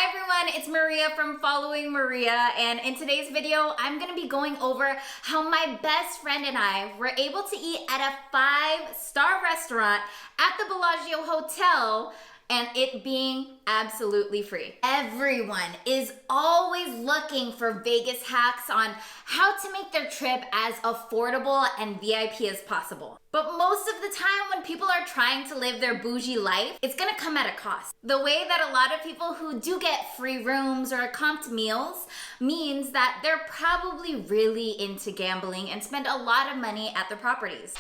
Hi everyone, it's Maria from Following Maria, and in today's video, I'm gonna be going over how my best friend and I were able to eat at a 5-star restaurant at the Bellagio Hotel, and it being absolutely free. Everyone is always looking for Vegas hacks on how to make their trip as affordable and VIP as possible. But most of the time when people are trying to live their bougie life, it's gonna come at a cost. The way that a lot of people who do get free rooms or comped meals means that they're probably really into gambling and spend a lot of money at the properties.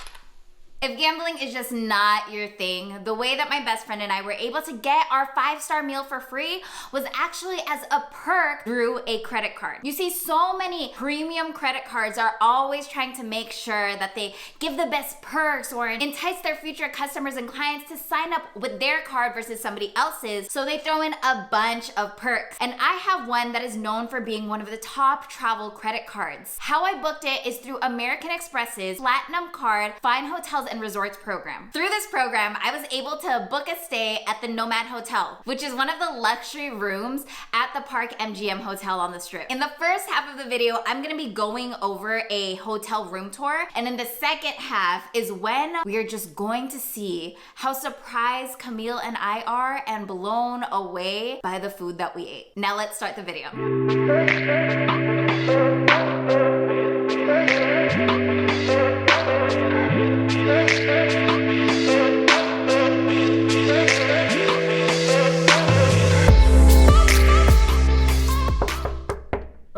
If gambling is just not your thing, the way that my best friend and I were able to get our 5-star meal for free was actually as a perk through a credit card. You see, so many premium credit cards are always trying to make sure that they give the best perks or entice their future customers and clients to sign up with their card versus somebody else's, so they throw in a bunch of perks. And I have one that is known for being one of the top travel credit cards. How I booked it is through American Express's Platinum Card Fine Hotels and Resorts program. Through this program, I was able to book a stay at the Nomad Hotel, which is one of the luxury rooms at the Park MGM Hotel on the Strip. In the first half of the video, I'm gonna be going over a hotel room tour, and in the second half is when we are just going to see how surprised Camille and I are and blown away by the food that we ate. Now let's start the video.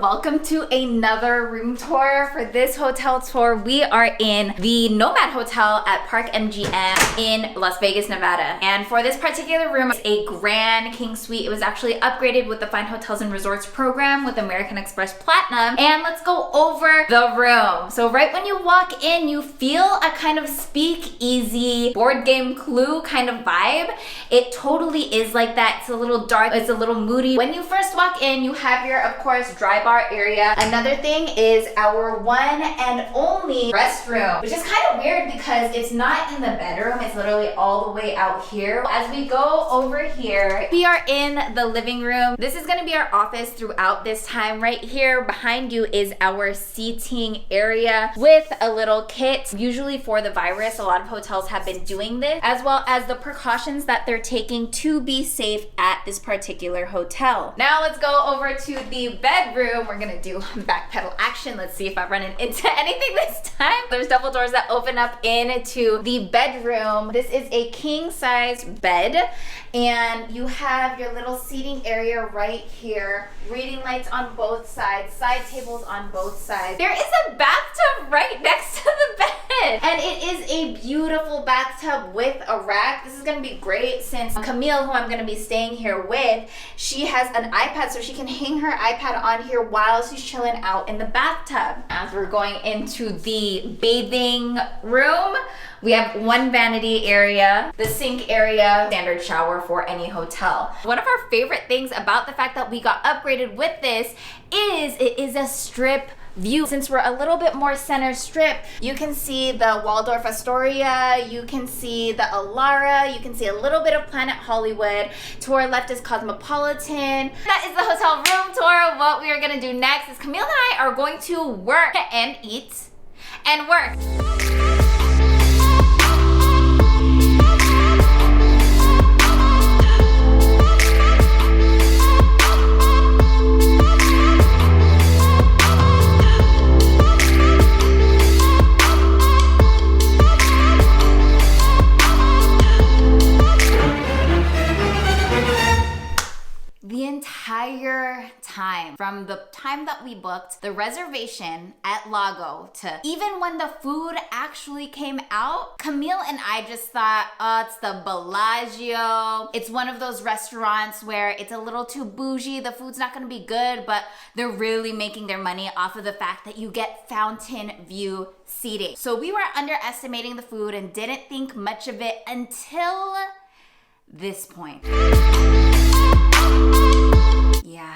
Welcome to another room tour. For this hotel tour, we are in the Nomad Hotel at Park MGM in Las Vegas, Nevada. And for this particular room, it's a grand king suite. It was actually upgraded with the Fine Hotels and Resorts program with American Express Platinum. And let's go over the room. So right when you walk in, you feel a kind of speakeasy, board game Clue kind of vibe. It totally is like that. It's a little dark, it's a little moody. When you first walk in, you have your, of course, dry bar area. Another thing is our one and only restroom, which is kind of weird because it's not in the bedroom, it's literally all the way out here. As we go over here, we are in the living room. This is going to be our office throughout this time. Right here behind you is our seating area with a little kit, usually for the virus. A lot of hotels have been doing this, as well as the precautions that they're taking to be safe at this particular hotel. Now let's go over to the bedroom. We're gonna do backpedal action. Let's see if I run into anything this time. There's double doors that open up into the bedroom. This is a king size bed, and you have your little seating area right here. Reading lights on both sides, side tables on both sides. There is a bathtub right next to the bed, and it is a beautiful bathtub with a rack. This is gonna be great since Camille, who I'm gonna be staying here with, she has an iPad, so she can hang her iPad on here while she's chilling out in the bathtub. As we're going into the bathing room, we have one vanity area, the sink area, standard shower for any hotel. One of our favorite things about the fact that we got upgraded with this is it is a strip view. Since we're a little bit more center strip, you can see the Waldorf Astoria, you can see the Alara, you can see a little bit of Planet Hollywood. To our left is Cosmopolitan. That is the hotel room tour. What we are gonna do next is Camille and I are going to work and eat and work. From the time that we booked the reservation at Lago to even when the food actually came out, Camille and I just thought, oh, it's the Bellagio. It's one of those restaurants where it's a little too bougie. The food's not gonna be good, but they're really making their money off of the fact that you get fountain view seating. So we were underestimating the food and didn't think much of it until this point. Yeah.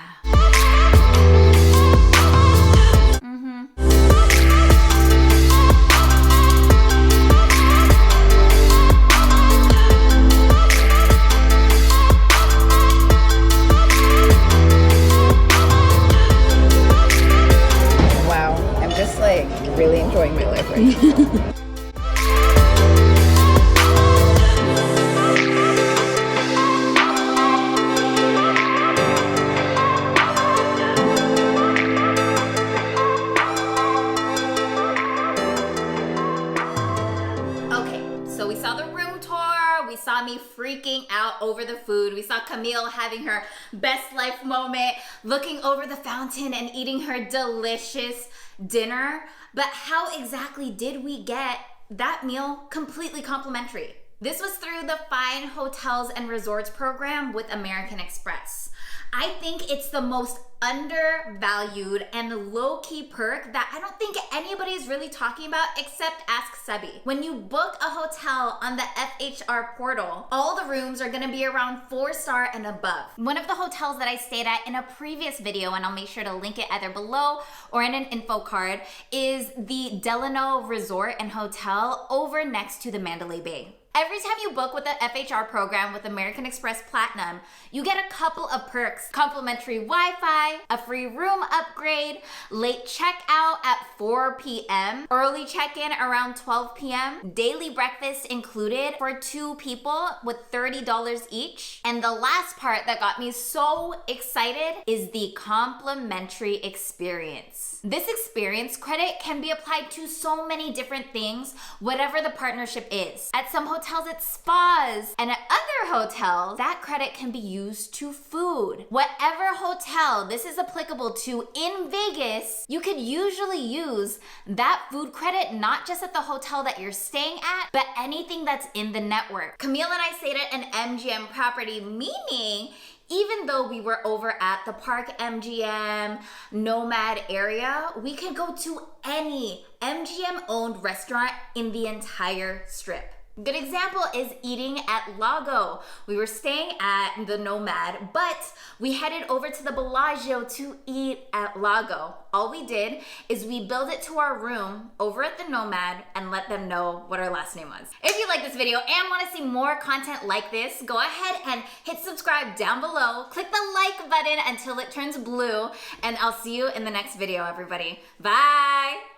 freaking out over the food. We saw Camille having her best life moment, looking over the fountain and eating her delicious dinner. But how exactly did we get that meal completely complimentary? This was through the Fine Hotels and Resorts program with American Express. I think it's the most undervalued and low-key perk that I don't think anybody is really talking about except AskSebby. When you book a hotel on the FHR portal, all the rooms are gonna be around 4-star and above. One of the hotels that I stayed at in a previous video, and I'll make sure to link it either below or in an info card, is the Delano Resort and Hotel over next to the Mandalay Bay. Every time you book with the FHR program with American Express Platinum, you get a couple of perks: complimentary Wi-Fi, a free room upgrade, late checkout at 4 p.m., early check-in around 12 p.m., daily breakfast included for 2 people with $30 each. And the last part that got me so excited is the complimentary experience. This experience credit can be applied to so many different things, whatever the partnership is. At some hotels, it's spas, and at other hotels, that credit can be used to food. Whatever hotel this is applicable to in Vegas, you could usually use that food credit not just at the hotel that you're staying at, but anything that's in the network. Camille and I stayed at an MGM property, meaning even though we were over at the Park MGM Nomad area, we could go to any MGM-owned restaurant in the entire strip. Good example is eating at Lago. We were staying at the Nomad, but we headed over to the Bellagio to eat at Lago. All we did is we billed it to our room over at the Nomad and let them know what our last name was. If you like this video and want to see more content like this, go ahead and hit subscribe down below. Click the like button until it turns blue, and I'll see you in the next video, everybody. Bye!